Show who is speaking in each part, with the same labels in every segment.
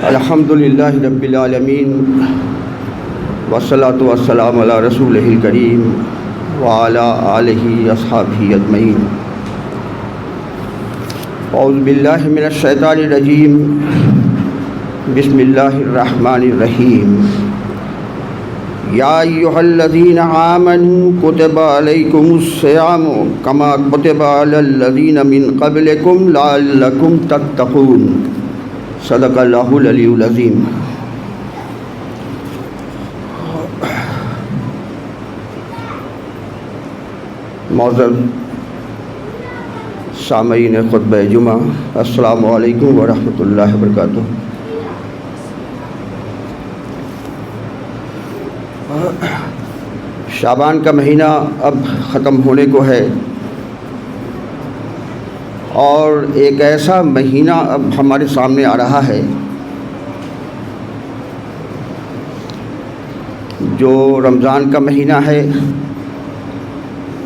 Speaker 1: الحمدللہ رب العالمین والصلاۃ والسلام علی رسولہ الکریم وعلی آلہ اصحابہ اجمعین۔ اعوذ باللہ من الشیطان الرجیم، بسم اللہ الرحمن الرحیم۔ یا ایھا الذین آمنوا کتب علیکم الصیام کما کتب علی الذین من قبلکم لعلکم تتقون۔ صدق اللہ العلی العظیم۔ معزز سامعین خطبہ جمعہ، السلام علیکم ورحمۃ اللہ وبرکاتہ۔ شعبان کا مہینہ اب ختم ہونے کو ہے، اور ایک ایسا مہینہ اب ہمارے سامنے آ رہا ہے جو رمضان کا مہینہ ہے،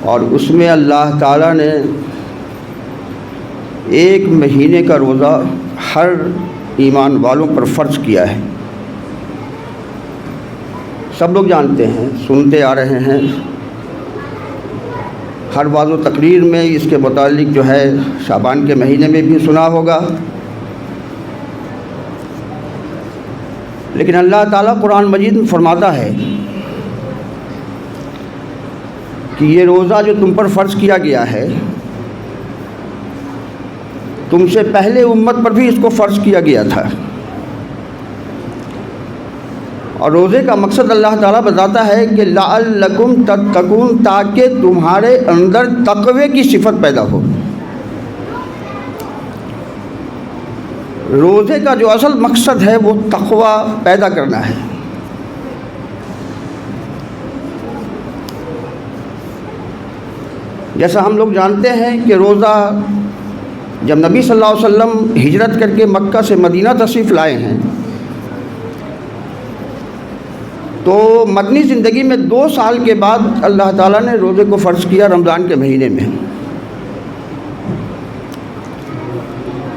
Speaker 1: اور اس میں اللہ تعالیٰ نے ایک مہینے کا روزہ ہر ایمان والوں پر فرض کیا ہے۔ سب لوگ جانتے ہیں، سنتے آ رہے ہیں، ہر واعظ و تقریر میں اس کے متعلق جو ہے شعبان کے مہینے میں بھی سنا ہوگا۔ لیکن اللہ تعالیٰ قرآن مجید میں فرماتا ہے کہ یہ روزہ جو تم پر فرض کیا گیا ہے، تم سے پہلے امت پر بھی اس کو فرض کیا گیا تھا، اور روزے کا مقصد اللہ تعالیٰ بتاتا ہے کہ لعلکم تتقون، تاکہ تمہارے اندر تقوی کی صفت پیدا ہو۔ روزے کا جو اصل مقصد ہے وہ تقوی پیدا کرنا ہے۔ جیسا ہم لوگ جانتے ہیں کہ روزہ جب نبی صلی اللہ علیہ وسلم ہجرت کر کے مکہ سے مدینہ تشریف لائے ہیں تو مدنی زندگی میں 2 سال کے بعد اللہ تعالیٰ نے روزے کو فرض کیا رمضان کے مہینے میں،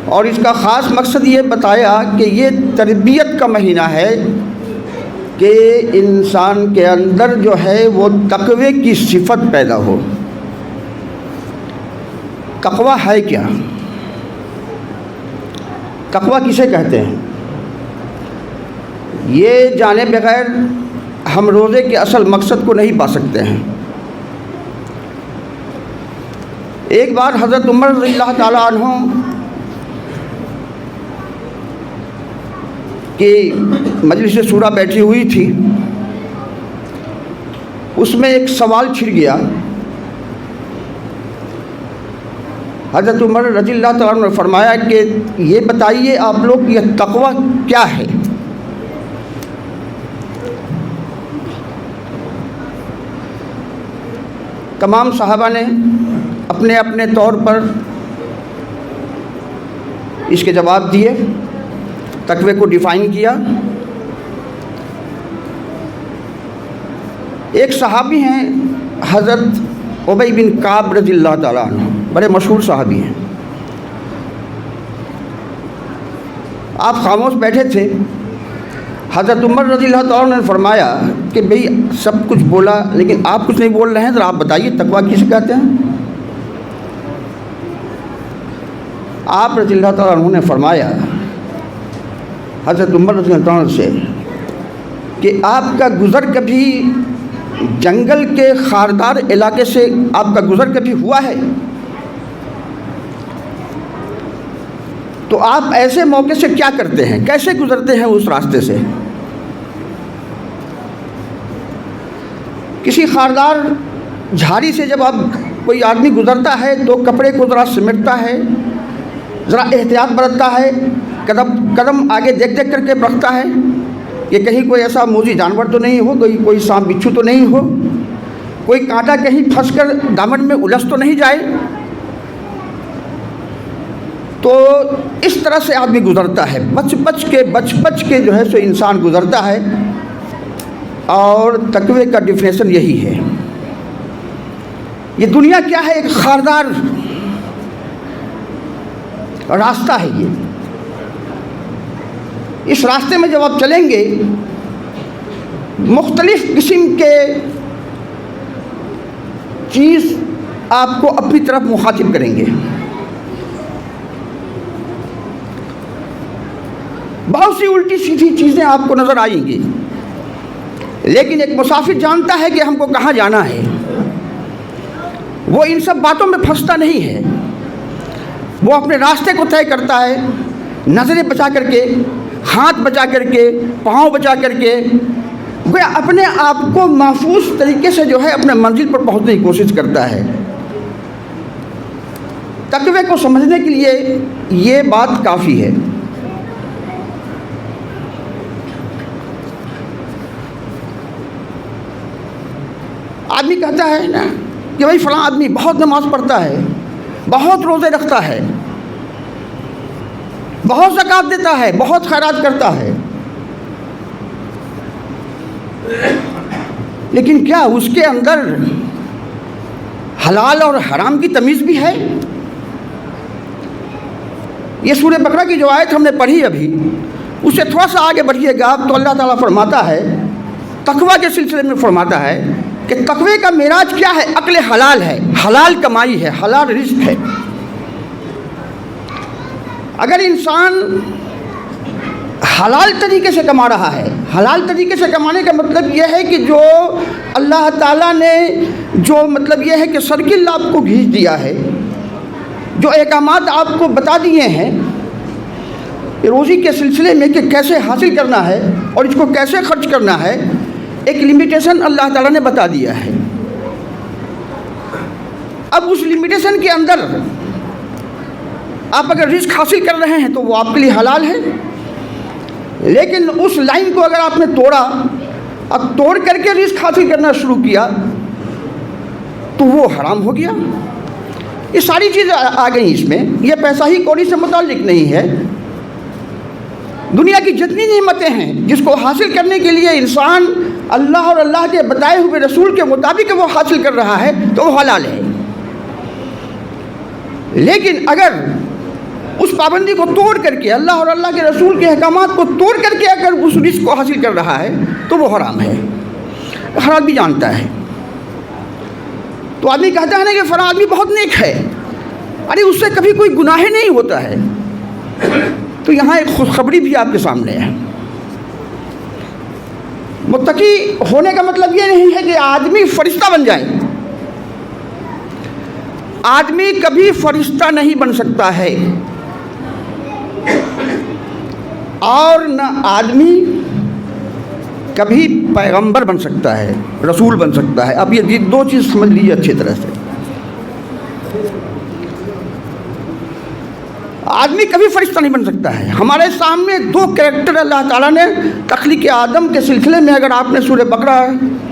Speaker 1: اور اس کا خاص مقصد یہ بتایا کہ یہ تربیت کا مہینہ ہے کہ انسان کے اندر جو ہے وہ تقوی کی صفت پیدا ہو۔ تقوی ہے کیا؟ تقوی کسے کہتے ہیں؟ یہ جانے بغیر ہم روزے کے اصل مقصد کو نہیں پا سکتے ہیں۔ ایک بار حضرت عمر رضی اللہ تعالیٰ عنہ کی مجلس شورا بیٹھی ہوئی تھی، اس میں ایک سوال چھڑ گیا۔ حضرت عمر رضی اللہ تعالیٰ عنہ نے فرمایا کہ یہ بتائیے آپ لوگ یہ تقوی کیا ہے؟ تمام صحابہ نے اپنے اپنے طور پر اس کے جواب دیے، تقوی کو ڈیفائن کیا۔ ایک صحابی ہیں حضرت ابی بن کعب رضی اللہ تعالیٰ عنہ، بڑے مشہور صحابی ہیں۔ آپ خاموش بیٹھے تھے، حضرت عمر رضی اللہ تعالیٰ عنہ نے فرمایا کہ بھئی سب کچھ بولا لیکن آپ کچھ نہیں بول رہے ہیں، ذرا آپ بتائیے تقوی کسے کہتے ہیں؟ آپ رضی اللہ تعالیٰ عنہ نے فرمایا حضرت عمر رضی اللہ تعالیٰ عنہ سے کہ آپ کا گزر کبھی جنگل کے خاردار علاقے سے آپ کا گزر کبھی ہوا ہے؟ تو آپ ایسے موقع سے کیا کرتے ہیں، کیسے گزرتے ہیں اس راستے سے؟ کسی خاردار جھاڑی سے جب آپ کوئی آدمی گزرتا ہے تو کپڑے کو ذرا سمیٹتا ہے، ذرا احتیاط برتتا ہے، قدم آگے دیکھ دیکھ کر کے رکھتا ہے کہ کہیں کوئی ایسا موذی جانور تو نہیں ہو، کوئی سانپ بچھو تو نہیں ہو، کوئی کانٹا کہیں پھنس کر دامن میں الجھ تو نہیں جائے۔ تو اس طرح سے آدمی گزرتا ہے، بچ بچ کے جو ہے سو انسان گزرتا ہے، اور تقوی کا ڈیفینیشن یہی ہے۔ یہ دنیا کیا ہے؟ ایک خاردار راستہ ہے یہ، اس راستے میں جب آپ چلیں گے مختلف قسم کے چیز آپ کو اپنی طرف مخاطب کریں گے. بہت سی الٹی سیدھی چیزیں آپ کو نظر آئیں گی، لیکن ایک مسافر جانتا ہے کہ ہم کو کہاں جانا ہے. وہ ان سب باتوں میں پھنستا نہیں ہے، وہ اپنے راستے کو طے کرتا ہے، نظریں بچا کر کے، ہاتھ بچا کر کے، پاؤں بچا کر کے، وہ اپنے آپ کو محفوظ طریقے سے جو ہے اپنے منزل پر پہنچنے کی کوشش کرتا ہے. تقوی کو سمجھنے کے لیے یہ بات کافی ہے. آدمی کہتا ہے نا کہ بھائی فلاں آدمی بہت نماز پڑھتا ہے، بہت روزے رکھتا ہے، بہت زکوٰۃ دیتا ہے، بہت خیرات کرتا ہے، لیکن کیا اس کے اندر حلال اور حرام کی تمیز بھی ہے؟ یہ سورہ بقرہ کی جو آیت ہم نے پڑھی ابھی، اس سے تھوڑا سا آگے بڑھیے گا تو اللہ تعالیٰ فرماتا ہے، تقویٰ کے سلسلے میں فرماتا ہے کہ تقوی کا معراج کیا ہے؟ عقل حلال ہے، حلال کمائی ہے، حلال رزق ہے. اگر انسان حلال طریقے سے کما رہا ہے، حلال طریقے سے کمانے کا مطلب یہ ہے کہ جو اللہ تعالیٰ نے جو مطلب یہ ہے کہ سرکل آپ کو کھینچ دیا ہے، جو احکامات آپ کو بتا دیے ہیں روزی کے سلسلے میں کہ کیسے حاصل کرنا ہے اور اس کو کیسے خرچ کرنا ہے، ایک لمیٹیشن اللہ تعالیٰ نے بتا دیا ہے. اب اس لمیٹیشن کے اندر آپ اگر رزق حاصل کر رہے ہیں تو وہ آپ کے لیے حلال ہے، لیکن اس لائن کو اگر آپ نے توڑا، اب توڑ کر کے رزق حاصل کرنا شروع کیا تو وہ حرام ہو گیا. یہ ساری چیزیں آ گئیں اس میں. یہ پیسہ ہی کوڑی سے متعلق نہیں ہے. دنیا کی جتنی نعمتیں ہیں جس کو حاصل کرنے کے لیے انسان اللہ اور اللہ کے بتائے ہوئے رسول کے مطابق وہ حاصل کر رہا ہے تو وہ حلال ہے. لیکن اگر اس پابندی کو توڑ کر کے، اللہ اور اللہ کے رسول کے احکامات کو توڑ کر کے اگر اس رزق کو حاصل کر رہا ہے تو وہ حرام ہے. ہر آدمی جانتا ہے. تو آدمی کہتا ہے نا کہ فلاں آدمی بہت نیک ہے، ارے اس سے کبھی کوئی گناہ نہیں ہوتا ہے. تو یہاں ایک خوشخبری بھی آپ کے سامنے ہے. متقی ہونے کا مطلب یہ نہیں ہے کہ آدمی فرشتہ بن جائے. آدمی کبھی فرشتہ نہیں بن سکتا ہے، اور نہ آدمی کبھی پیغمبر بن سکتا ہے، رسول بن سکتا ہے. اب یہ دو چیز سمجھ لیجیے اچھی طرح سے. آدمی کبھی فرشتہ نہیں بن سکتا ہے. ہمارے سامنے دو کریکٹر اللہ تعالیٰ نے تخلیق آدم کے سلسلے میں، اگر آپ نے سورہ بقرہ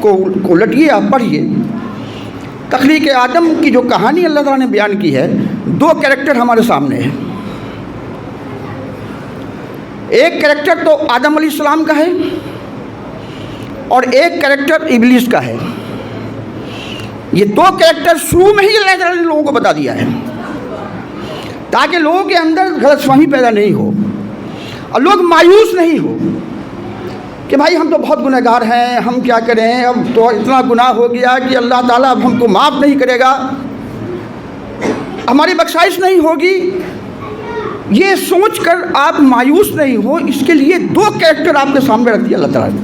Speaker 1: کو لٹیے، آپ پڑھیے، تخلیق آدم کی جو کہانی اللہ تعالیٰ نے بیان کی ہے، دو کریکٹر ہمارے سامنے ہیں. ایک کریکٹر تو آدم علیہ السلام کا ہے اور ایک کریکٹر ابلیس کا ہے. یہ دو کریکٹر شروع میں ہی اللہ تعالیٰ نے لوگوں کو بتا دیا ہے تاکہ لوگوں کے اندر غلط فہمی پیدا نہیں ہو اور لوگ مایوس نہیں ہو کہ بھائی ہم تو بہت گنہ گار ہیں، ہم کیا کریں، اب تو اتنا گناہ ہو گیا کہ اللہ تعالیٰ اب ہم کو معاف نہیں کرے گا، ہماری بخشائش نہیں ہوگی. یہ سوچ کر آپ مایوس نہیں ہو. اس کے لیے دو کریکٹر آپ کے سامنے رکھ دیا اللہ تعالیٰ نے.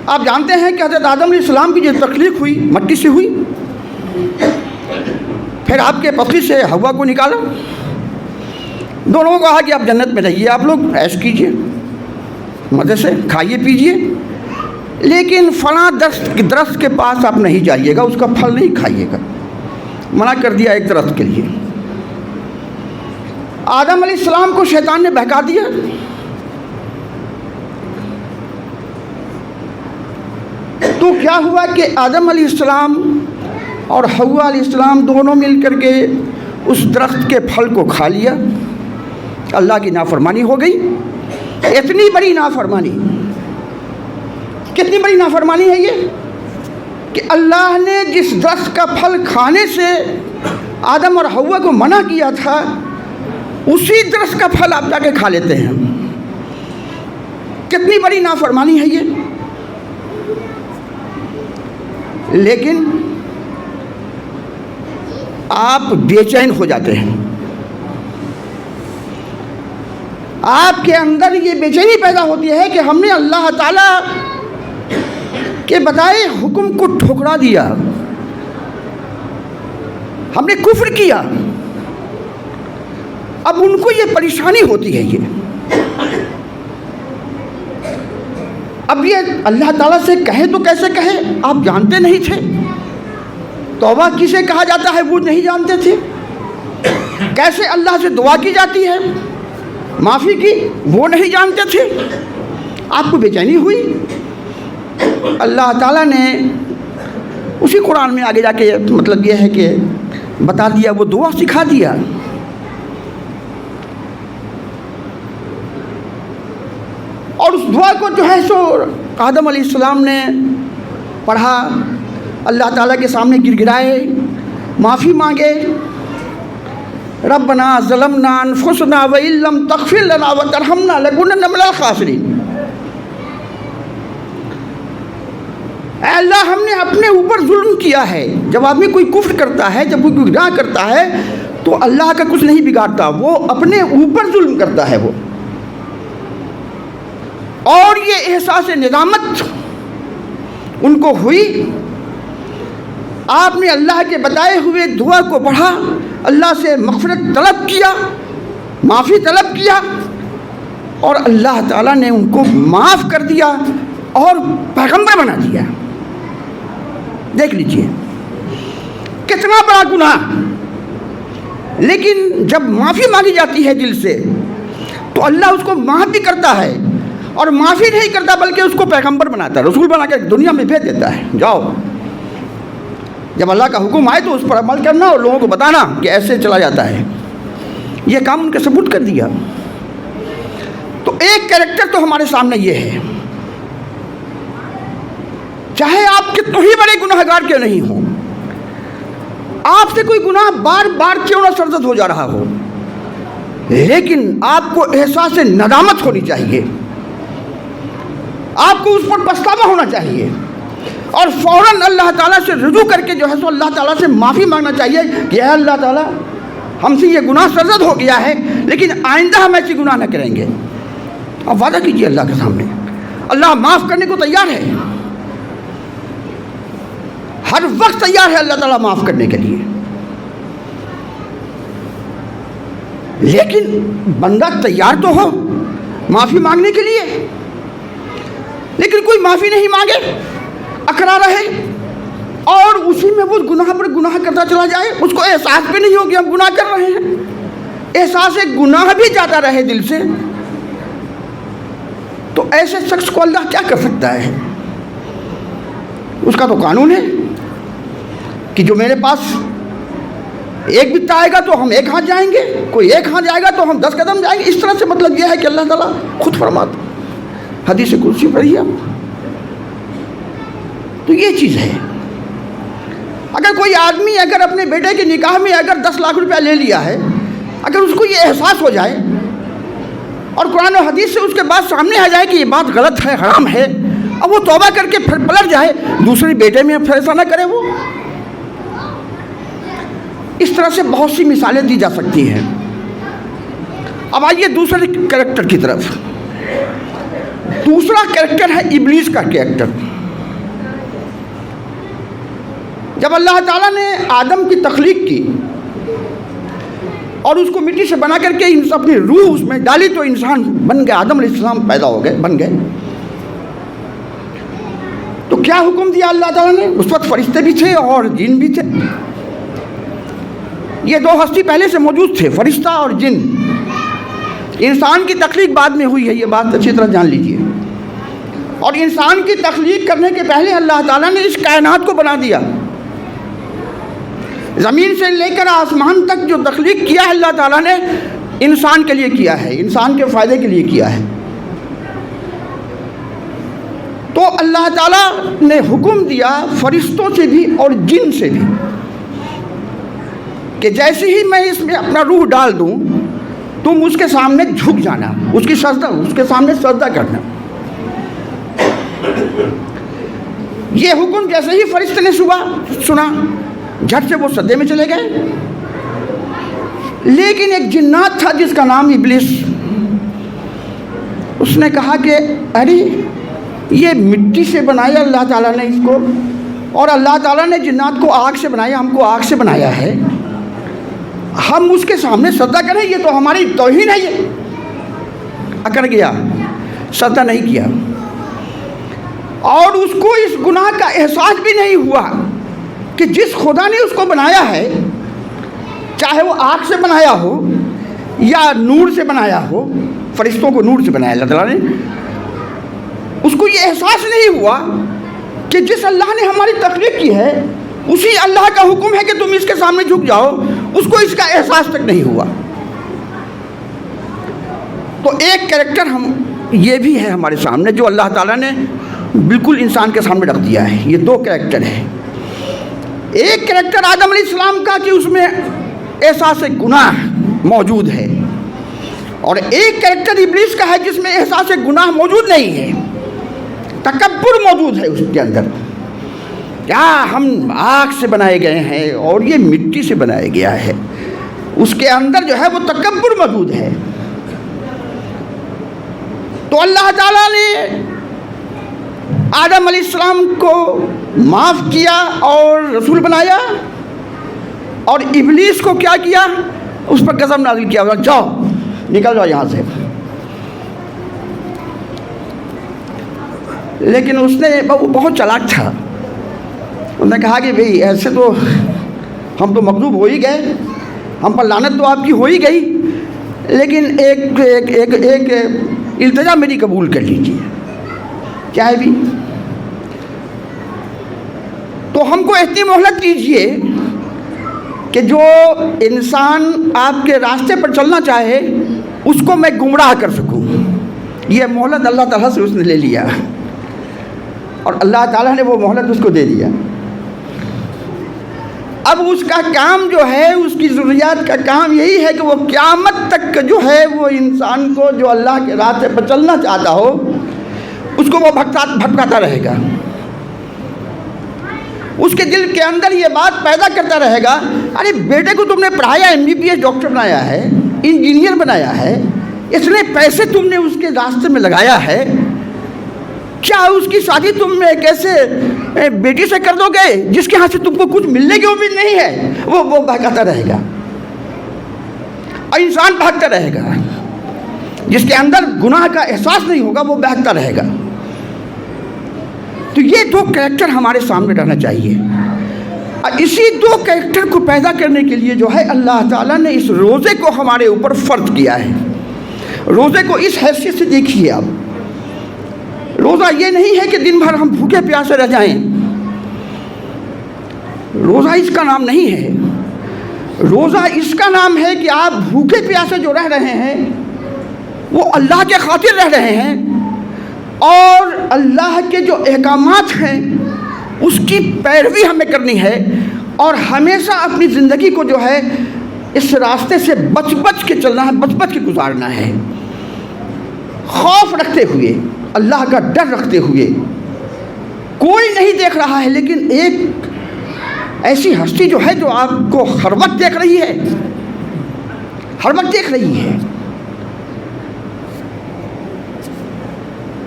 Speaker 1: آپ جانتے ہیں کہ حضرت آدم علیہ السلام کی جو تخلیق ہوئی مٹی سے ہوئی، پھر آپ کے پتلی سے ہوا کو نکالا، دونوں کو کہا کہ آپ جنت میں رہیے، آپ لوگ عیش کیجئے، مزے سے کھائیے پیجئے، لیکن فلاں درخت کے پاس آپ نہیں جائیے گا، اس کا پھل نہیں کھائیے گا. منع کر دیا ایک درخت کے لیے. آدم علیہ السلام کو شیطان نے بہکا دیا. تو کیا ہوا کہ آدم علیہ السلام اور حوا علیہ السلام دونوں مل کر کے اس درخت کے پھل کو کھا لیا. اللہ کی نافرمانی ہو گئی. اتنی بڑی نافرمانی، کتنی بڑی نافرمانی ہے یہ کہ اللہ نے جس درخت کا پھل کھانے سے آدم اور حوا کو منع کیا تھا، اسی درس کا پھل آپ جا کے کھا لیتے ہیں. کتنی بڑی نافرمانی ہے یہ. لیکن آپ بے چین ہو جاتے ہیں. آپ کے اندر یہ بے چینی پیدا ہوتی ہے کہ ہم نے اللہ تعالیٰ کے بتائے حکم کو ٹھکرا دیا, ہم نے کفر کیا. اب ان کو یہ پریشانی ہوتی ہے. اب یہ اللہ تعالیٰ سے کہے تو کیسے کہے, آپ جانتے نہیں تھے. توبہ کسے کہا جاتا ہے وہ نہیں جانتے تھے. کیسے اللہ سے دعا کی جاتی ہے معافی کی وہ نہیں جانتے تھے. آپ کو بے چینی ہوئی. اللہ تعالیٰ نے اسی قرآن میں آگے جا کے مطلب یہ ہے کہ بتا دیا, وہ دعا سکھا دیا. اور اس دعا کو جو ہے سو آدم علیہ السلام نے پڑھا, اللہ تعالیٰ کے سامنے گر گرائے, معافی مانگے. ربنا ظلمنا انفسنا وان لم تغفر لنا وترحمنا لنکونن من الخاسرین. اے اللہ ہم نے اپنے اوپر ظلم کیا ہے. جب آدمی کوئی کفر کرتا ہے, جب کوئی گناہ کرتا ہے تو اللہ کا کچھ نہیں بگاڑتا, وہ اپنے اوپر ظلم کرتا ہے وہ. اور یہ احساس ندامت ان کو ہوئی. آپ نے اللہ کے بتائے ہوئے دعا کو پڑھا, اللہ سے مغفرت طلب کیا, معافی طلب کیا, اور اللہ تعالیٰ نے ان کو معاف کر دیا اور پیغمبر بنا دیا. دیکھ لیجئے کتنا بڑا گناہ. لیکن جب معافی مانگی جاتی ہے دل سے تو اللہ اس کو معاف بھی کرتا ہے, اور معافی نہیں کرتا بلکہ اس کو پیغمبر بناتا ہے, رسول بنا کے دنیا میں بھیج دیتا ہے. جاؤ, جب اللہ کا حکم آئے تو اس پر عمل کرنا اور لوگوں کو بتانا کہ ایسے چلا جاتا ہے. یہ کام ان کے ثبوت کر دیا. تو ایک کریکٹر تو ہمارے سامنے یہ ہے, چاہے آپ کتنے ہی بڑے گناہ گار کیوں نہیں ہوں, آپ سے کوئی گناہ بار بار کیوں نہ سرزد ہو جا رہا ہو, لیکن آپ کو احساس ندامت ہونی چاہیے, آپ کو اس پر پچھتاوا ہونا چاہیے, اور فوراً اللہ تعالیٰ سے رجوع کر کے جو ہے سو اللہ تعالیٰ سے معافی مانگنا چاہیے کہ اے اللہ تعالیٰ ہم سے یہ گناہ سرزد ہو گیا ہے, لیکن آئندہ ہم ایسی گناہ نہ کریں گے. اب وعدہ کیجیے اللہ کے سامنے, اللہ معاف کرنے کو تیار ہے, ہر وقت تیار ہے اللہ تعالیٰ معاف کرنے کے لیے. لیکن بندہ تیار تو ہو معافی مانگنے کے لیے, لیکن کوئی معافی نہیں مانگے, اکڑا رہے, اور اسی میں وہ گناہ پر گناہ کرتا چلا جائے. اس کو احساس بھی نہیں ہو کہ ہم گناہ کر رہے ہیں, احساس گناہ بھی جاتا رہے دل سے. تو ایسے شخص کو اللہ کیا کر سکتا ہے؟ اس کا تو قانون ہے کہ جو میرے پاس ایک بتا آئے گا تو ہم ایک ہاتھ جائیں گے, کوئی ایک ہاتھ جائے گا تو ہم 10 قدم جائیں گے. اس طرح سے مطلب یہ ہے کہ اللہ تعالیٰ خود فرماتا. حدیث قدسی پڑھی ہے. تو یہ چیز ہے. اگر کوئی آدمی اگر اپنے بیٹے کے نکاح میں اگر 10 لاکھ روپیہ لے لیا ہے, اگر اس کو یہ احساس ہو جائے اور قرآن و حدیث سے اس کے بعد سامنے آ جائے کہ یہ بات غلط ہے, حرام ہے, اب وہ توبہ کر کے پھر پلٹ جائے, دوسرے بیٹے میں پھر ایسا نہ کرے وہ. اس طرح سے بہت سی مثالیں دی جا سکتی ہیں. اب آئیے دوسرے کریکٹر کی طرف. دوسرا کریکٹر ہے ابلیس کا کریکٹر. جب اللہ تعالیٰ نے آدم کی تخلیق کی اور اس کو مٹی سے بنا کر کے اپنی روح اس میں ڈالی تو انسان بن گئے, آدم علیہ السلام پیدا ہو گئے, بن گئے. تو کیا حکم دیا اللہ تعالیٰ نے؟ اس وقت فرشتے بھی تھے اور جن بھی تھے. یہ دو ہستی پہلے سے موجود تھے, فرشتہ اور جن. انسان کی تخلیق بعد میں ہوئی ہے, یہ بات اچھی طرح جان لیجیے. اور انسان کی تخلیق کرنے کے پہلے اللہ تعالیٰ نے اس کائنات کو بنا دیا. زمین سے لے کر آسمان تک جو تخلیق کیا ہے اللہ تعالیٰ نے انسان کے لیے کیا ہے, انسان کے فائدے کے لیے کیا ہے. تو اللہ تعالیٰ نے حکم دیا فرشتوں سے بھی اور جن سے بھی کہ جیسے ہی میں اس میں اپنا روح ڈال دوں تم اس کے سامنے جھک جانا، اس کے سامنے سجدہ کرنا۔ یہ حکم جیسے ہی فرشتے نے سنا، جھٹ سے وہ سجدے میں چلے گئے۔ لیکن ایک جنات تھا جس کا نام ابلیس، اس نے کہا کہ ارے یہ مٹی سے بنایا اللہ تعالیٰ نے اس کو، اور اللہ تعالیٰ نے جنات کو آگ سے بنایا، ہم کو آگ سے بنایا ہے، ہم اس کے سامنے سجدہ کریں؟ یہ تو ہماری توہین ہے۔ یہ اکڑ گیا، سجدہ نہیں کیا، اور اس کو اس گناہ کا احساس بھی نہیں ہوا کہ جس خدا نے اس کو بنایا ہے، چاہے وہ آگ سے بنایا ہو یا نور سے بنایا ہو، فرشتوں کو نور سے بنایا اللہ تعالیٰ نے، اس کو یہ احساس نہیں ہوا کہ جس اللہ نے ہماری تخلیق کی ہے اسی اللہ کا حکم ہے کہ تم اس کے سامنے جھک جاؤ، اس کو اس کا احساس تک نہیں ہوا۔ تو ایک کریکٹر یہ بھی ہے ہمارے سامنے جو اللہ تعالیٰ نے بالکل انسان کے سامنے رکھ دیا ہے۔ یہ دو کریکٹر ہیں، ایک کریکٹر آدم علیہ السلام کا کہ اس میں احساس گناہ موجود ہے، اور ایک کریکٹر ابلیس کا ہے جس میں احساس گناہ موجود نہیں ہے، تکبر موجود ہے اس کے اندر۔ کیا ہم آگ سے بنائے گئے ہیں اور یہ مٹی سے بنایا گیا ہے، اس کے اندر جو ہے وہ تکبر موجود ہے۔ تو اللہ تعالیٰ نے آدم علیہ السلام کو معاف کیا اور رسول بنایا، اور ابلیس کو کیا کیا؟ اس پر غضب نازل کیا، جاؤ نکل جاؤ یہاں سے۔ لیکن اس نے بہت چالاک تھا، انہوں نے کہا کہ بھئی ایسے تو ہم تو مغضوب ہو ہی گئے، ہم پر لعنت تو آپ کی ہو ہی گئی، لیکن ایک التجا میری قبول کر لیجیے، کیا ہے بھی؟ تو ہم کو اتنی مہلت دیجیے کہ جو انسان آپ کے راستے پر چلنا چاہے اس کو میں گمراہ کر سکوں۔ یہ مہلت اللہ تعالیٰ سے اس نے لے لیا، اور اللہ تعالیٰ نے وہ مہلت اس کو دے دیا۔ اب اس کا کام جو ہے، اس کی ضروریات کا کام یہی ہے کہ وہ قیامت تک جو ہے وہ انسان کو جو اللہ کے راستے پر چلنا چاہتا ہو اس کو وہ بھٹکاتا رہے گا، اس کے دل کے اندر یہ بات پیدا کرتا رہے گا، ارے بیٹے کو تم نے پڑھایا، MBBS ڈاکٹر بنایا ہے، انجینئر بنایا ہے، اتنے پیسے تم نے اس کے راستے میں لگایا ہے، کیا اس کی شادی تم ایک ایسے بیٹی سے کر دو گے جس کے ہاں سے تم کو کچھ ملنے کی امید نہیں ہے؟ وہ بھاگتا رہے گا، اور انسان بھاگتا رہے گا، جس کے اندر گناہ کا احساس نہیں ہوگا وہ بھاگتا رہے گا۔ تو یہ دو کریکٹر ہمارے سامنے رہنا چاہیے، اور اسی دو کریکٹر کو پیدا کرنے کے لیے جو ہے اللہ تعالیٰ نے اس روزے کو ہمارے اوپر فرض کیا ہے۔ روزے کو اس حیثیت سے دیکھیے آپ، روزہ یہ نہیں ہے کہ دن بھر ہم بھوکے پیاسے رہ جائیں، روزہ اس کا نام نہیں ہے، روزہ اس کا نام ہے کہ آپ بھوکے پیاسے جو رہ رہے ہیں وہ اللہ کے خاطر رہ رہے ہیں، اور اللہ کے جو احکامات ہیں اس کی پیروی ہمیں کرنی ہے، اور ہمیشہ اپنی زندگی کو جو ہے اس راستے سے بچ کے چلنا ہے، بچ کے گزارنا ہے، خوف رکھتے ہوئے، اللہ کا ڈر رکھتے ہوئے۔ کوئی نہیں دیکھ رہا ہے، لیکن ایک ایسی ہستی جو ہے جو آپ کو ہر وقت دیکھ رہی ہے، ہر وقت دیکھ رہی ہے۔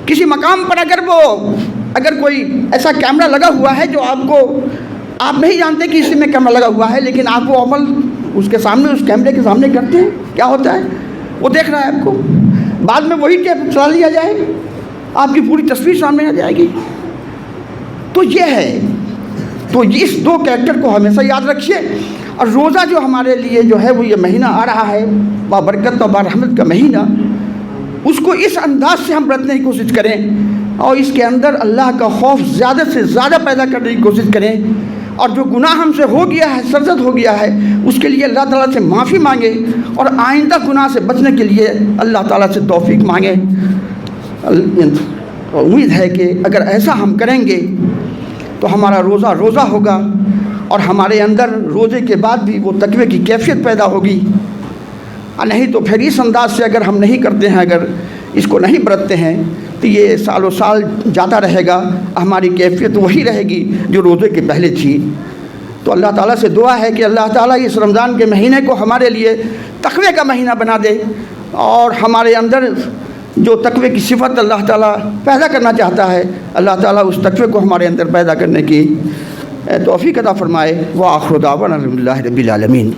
Speaker 1: کسی مقام پر اگر کوئی ایسا کیمرہ لگا ہوا ہے جو آپ نہیں جانتے کہ اسی میں کیمرہ لگا ہوا ہے، لیکن آپ وہ عمل اس کے سامنے، اس کیمرے کے سامنے کرتے ہیں، کیا ہوتا ہے؟ وہ دیکھ رہا ہے آپ کو، بعد میں وہی ٹیپ چلا لیا جائے، آپ کی پوری تصویر سامنے آ جائے گی۔ تو یہ ہے، تو اس دو کریکٹر کو ہمیشہ یاد رکھیے۔ اور روزہ جو ہمارے لیے جو ہے وہ یہ مہینہ آ رہا ہے، بابرکت اور بارحمت کا مہینہ، اس کو اس انداز سے ہم برتنے کی کوشش کریں، اور اس کے اندر اللہ کا خوف زیادہ سے زیادہ پیدا کرنے کی کوشش کریں، اور جو گناہ ہم سے ہو گیا ہے، سرزد ہو گیا ہے، اس کے لیے اللہ تعالیٰ سے معافی مانگیں، اور آئندہ گناہ سے بچنے کے لیے اللہ تعالیٰ سے توفیق مانگیں۔ امید ہے کہ اگر ایسا ہم کریں گے تو ہمارا روزہ ہوگا، اور ہمارے اندر روزے کے بعد بھی وہ تقوی کی کیفیت پیدا ہوگی، اور نہیں تو پھر اس انداز سے اگر ہم نہیں کرتے ہیں، اگر اس کو نہیں برتتے ہیں تو یہ سال و سال جاتا رہے گا، ہماری کیفیت وہی رہے گی جو روزے کے پہلے تھی۔ تو اللہ تعالیٰ سے دعا ہے کہ اللہ تعالیٰ اس رمضان کے مہینے کو ہمارے لیے تقوی کا مہینہ بنا دے، اور ہمارے اندر جو تقوی کی صفت اللہ تعالیٰ پیدا کرنا چاہتا ہے، اللہ تعالیٰ اس تقوی کو ہمارے اندر پیدا کرنے کی توفیق عطا فرمائے۔ وآخر دعوانا الحمد للہ رب العالمین۔